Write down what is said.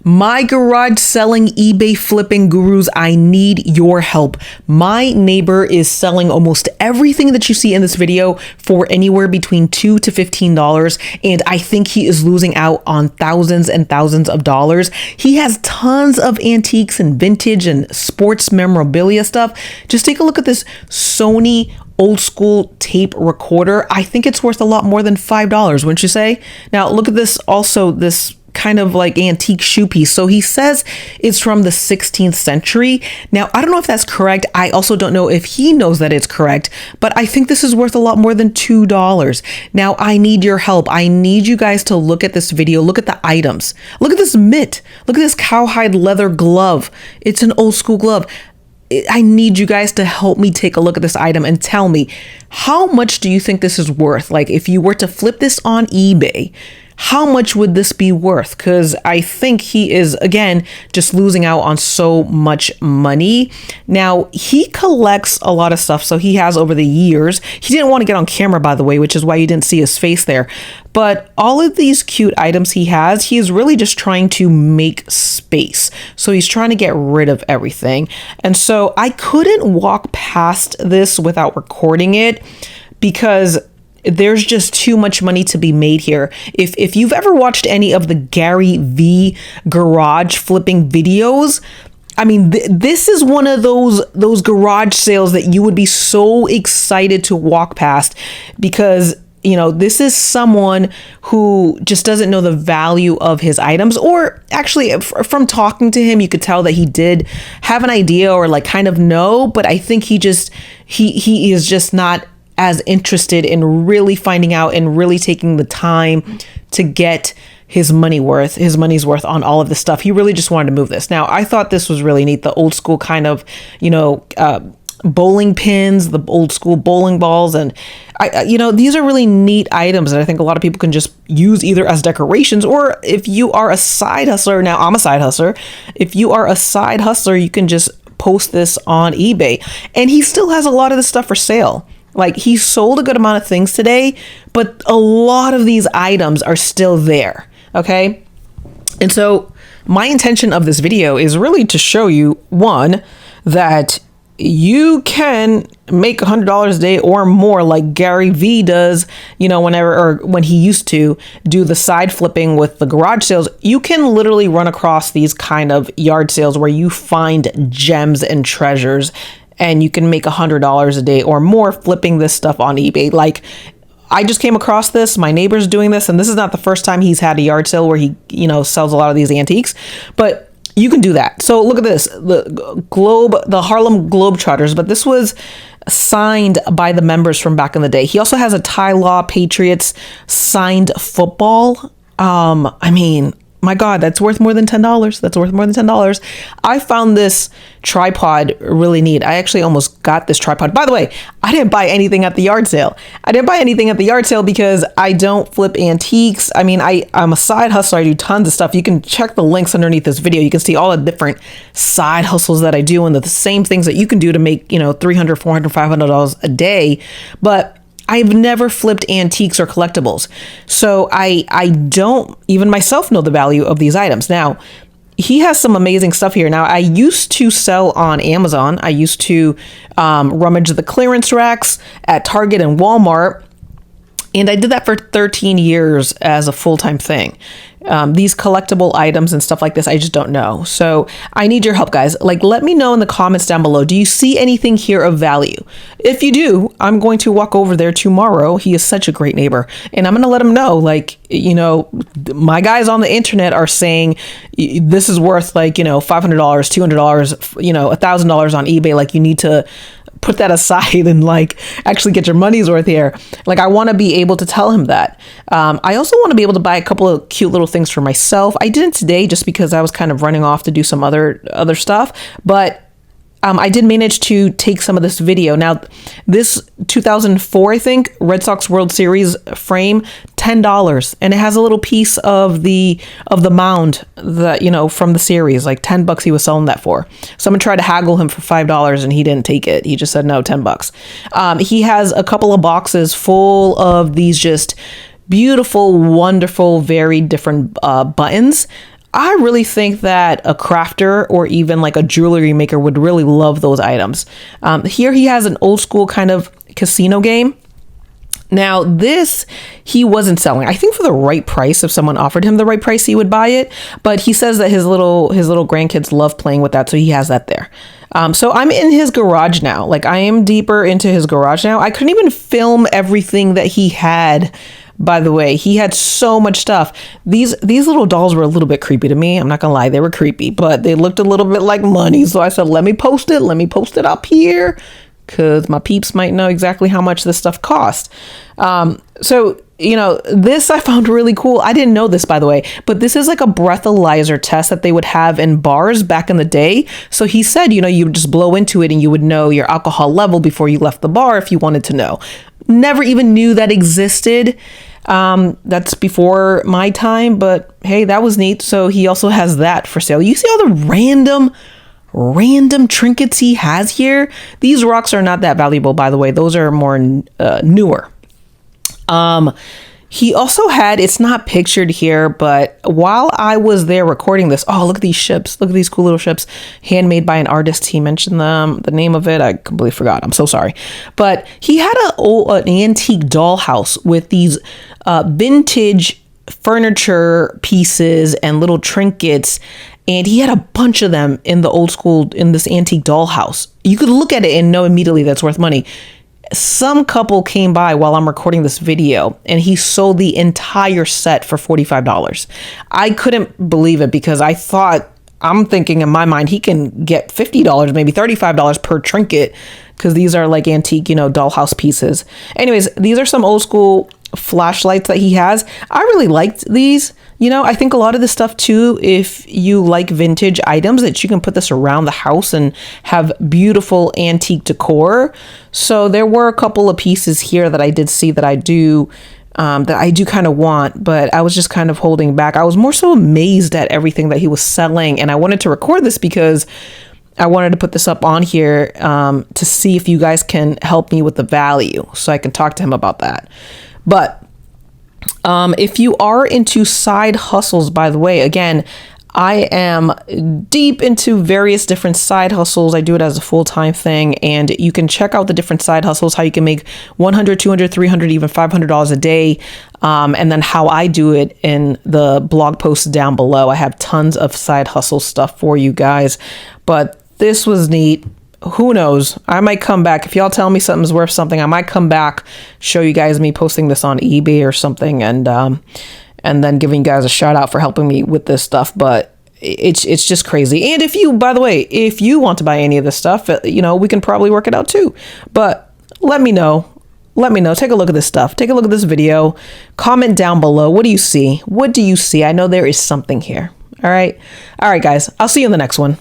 My garage selling, eBay flipping gurus, I need your help. My neighbor is selling almost everything that you see in this video for anywhere between $2 to $15, and I think he is losing out on thousands and thousands of dollars. He has tons of antiques and vintage and sports memorabilia stuff. Just take a look at this Sony old school tape recorder. I think it's worth a lot more than $5, wouldn't you say? Now look at this, also this kind of like antique shoe piece. So he says it's from the 16th century. Now, I don't know if that's correct. I also don't know if he knows that it's correct, but I think this is worth a lot more than $2. Now, I need your help. I need you guys to look at this video. Look at the items. Look at this mitt. Look at this cowhide leather glove. It's an old school glove. I need you guys to help me take a look at this item and tell me, how much do you think this is worth? Like, if you were to flip this on eBay, how much would this be worth? Because I think he is, again, just losing out on so much money. Now, he collects a lot of stuff. So he has over the years. He didn't want to get on camera, by the way, which is why you didn't see his face there. But all of these cute items he has, he is really just trying to make space. So he's trying to get rid of everything. And so I couldn't walk past this without recording it because there's just too much money to be made here. If you've ever watched any of the GaryVee garage flipping videos, I mean, this is one of those garage sales that you would be so excited to walk past because, you know, this is someone who just doesn't know the value of his items. Or actually, from talking to him, you could tell that he did have an idea or like kind of know, but I think he is just not as interested in really finding out and really taking the time to get his money's worth on all of this stuff. He really just wanted to move this. Now, I thought this was really neat. The old school kind of, bowling pins, the old school bowling balls. And these are really neat items that I think a lot of people can just use either as decorations, or if you are a side hustler. Now, I'm a side hustler. If you are a side hustler, you can just post this on eBay. And he still has a lot of this stuff for sale. Like, he sold a good amount of things today, but a lot of these items are still there. Okay. And so my intention of this video is really to show you, one, that you can make $100 a day or more like GaryVee does, when he used to do the side flipping with the garage sales. You can literally run across these kind of yard sales where you find gems and treasures, and you can make $100 a day or more flipping this stuff on eBay. Like, I just came across this. My neighbor's doing this, and this is not the first time he's had a yard sale where he, sells a lot of these antiques, but you can do that. So look at this, the Harlem Globetrotters, but this was signed by the members from back in the day. He also has a Thai Law Patriots signed football. My God, that's worth more than $10. That's worth more than $10. I found this tripod really neat. I actually almost got this tripod. By the way, I didn't buy anything at the yard sale. Because I don't flip antiques. I mean, I'm a side hustler. I do tons of stuff. You can check the links underneath this video. You can see all the different side hustles that I do and the same things that you can do to make, $300, $400, $500 a day. But I've never flipped antiques or collectibles. So I don't even myself know the value of these items. Now, he has some amazing stuff here. Now, I used to sell on Amazon. I used to rummage the clearance racks at Target and Walmart. And I did that for 13 years as a full-time thing. These collectible items and stuff like this, I just don't know. So I need your help, guys. Like, let me know in the comments down below. Do you see anything here of value? If you do, I'm going to walk over there tomorrow. He is such a great neighbor. And I'm going to let him know, like, my guys on the internet are saying this is worth like, $500, $200, $1,000 on eBay. Like, you need to put that aside and like actually get your money's worth here. Like, I want to be able to tell him that. I also want to be able to buy a couple of cute little things for myself. I didn't today just because I was kind of running off to do some other stuff, but I did manage to take some of this video. Now, this 2004, I think, Red Sox World Series frame, $10, and it has a little piece of the mound that, from the series, like $10 he was selling that for. Someone tried to haggle him for $5 and he didn't take it. He just said no, $10. He has a couple of boxes full of these just beautiful, wonderful, very different buttons. I really think that a crafter or even like a jewelry maker would really love those items. Here he has an old school kind of casino game. Now this he wasn't selling. I think for the right price, if someone offered him the right price, he would buy it. But he says that his little grandkids love playing with that, so he has that there. So I'm in his garage now. Like I am deeper into his garage now. I couldn't even film everything that he had. By the way, he had so much stuff. These little dolls were a little bit creepy to me. I'm not gonna lie, they were creepy, but they looked a little bit like money. So I said, let me post it. Let me post it up here, because my peeps might know exactly how much this stuff cost. So, you know, this I found really cool. I didn't know this, by the way, but this is like a breathalyzer test that they would have in bars back in the day. So he said, you know, you would just blow into it and you would know your alcohol level before you left the bar if you wanted to know. Never even knew that existed. That's before my time, but hey, that was neat. So he also has that for sale. You see all the random trinkets he has here. These rocks are not that valuable, by the way. Those are more newer. He also had, it's not pictured here, but while I was there recording this, oh, look at these ships. Look at these cool little ships handmade by an artist. He mentioned them, the name of it. I completely forgot. I'm so sorry. But he had an antique dollhouse with these vintage furniture pieces and little trinkets. And he had a bunch of them in the old school, in this antique dollhouse. You could look at it and know immediately that's worth money. Some couple came by while I'm recording this video and he sold the entire set for $45. I couldn't believe it because I'm thinking in my mind, he can get $50, maybe $35 per trinket, because these are like antique, you know, dollhouse pieces. Anyways, these are some old school flashlights that he has. I really liked these. You know, I think a lot of this stuff too, if you like vintage items, that you can put this around the house and have beautiful antique decor. So there were a couple of pieces here that I did see that I do kind of want, but I was just kind of holding back. I was more so amazed at everything that he was selling, and I wanted to record this because I wanted to put this up on here to see if you guys can help me with the value, so I can talk to him about that. But if you are into side hustles, by the way, again, I am deep into various different side hustles. I do it as a full-time thing, and you can check out the different side hustles, how you can make $100, $200, $300, even $500 a day. And then how I do it in the blog post down below. I have tons of side hustle stuff for you guys, but this was neat. Who knows? I might come back. If y'all tell me something's worth something, I might come back, show you guys me posting this on eBay or something, and then giving you guys a shout out for helping me with this stuff. But it's just crazy. And if you, by the way, if you want to buy any of this stuff, you know, we can probably work it out too. But let me know. Take a look at this stuff. Take a look at this video. Comment down below. What do you see? What do you see? I know there is something here. All right, guys. I'll see you in the next one.